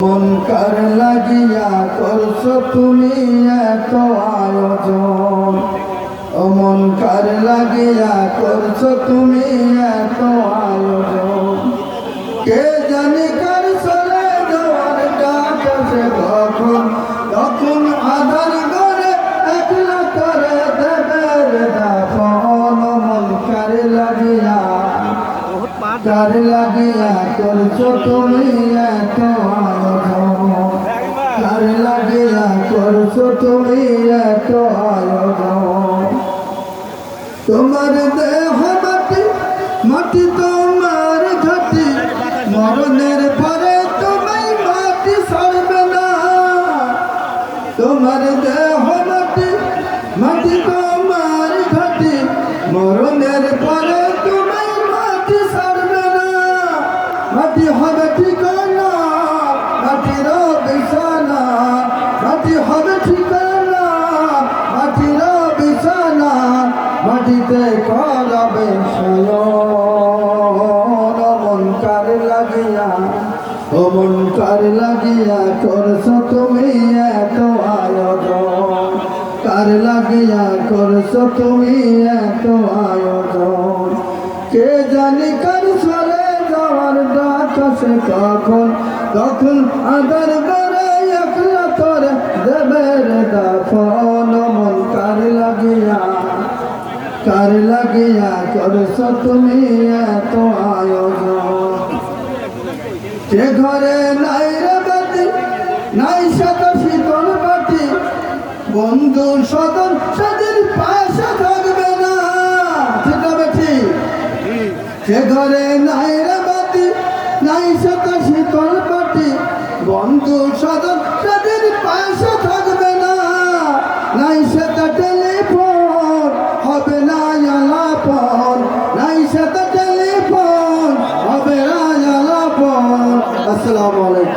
মন কার লাগিয়া করছো তুমি এত আয়োজন, ও মন কার লাগিয়া করছো তুমি এত আয়োজন। কে জানি কার চলে যাওয়ার ডাক আসে কখন, তখন আধার ঘরে একলা করে দেবের দাফন। ও মন কার লাগিয়া করছো তুমি এত আয়োজন, কার লাগিয়া করছো তুমি এত আয়োজন। তোমার দেহ মাটি, মাটি তোমার ঘাটি, মরণের পরে তোমায় মাটি ছাড়বে না। তোমার দেহ মাটি, মাটি তোমার ঘাটি, মরণের পরে তোমায় মাটি ছাড়বে না। মাটি হবে ঠিকানা, মাটির বিছানা, মাটি হবে ঠিকানা, মাটির বিছানা, মাটিতে করাবে শয়ন। মন কার লাগিয়া, ও মন কার লাগিয়া করছো তুমি এত আয়োজন, কার লাগিয়া করছো তুমি এত আয়োজন। কে জানি কার চলে যাওয়ার ডাক আসে কখন, তখন আধার ঘরে একলা করে দেবের দাফন। মন কার লাগিয়া করছো তুমি এত আয়োজন। যে ঘরে নাই রে বাতি, নাই সাদা শীতল বাটি, বন্ধু সদন সেদিন পাশে থাকবে না। ঠিক হবে ঠিক। যে ঘরে নাই রে বাতি, নাই সাদা শীতল বাটি, বন্ধু সদন সেদিন পাশে থাকবে না। নাই সাদা টেলিফোন, হবে না আলাপন, নাই সাদা টেলিফোন, হবে না আলাপন। আসসালামু আলাইকুম।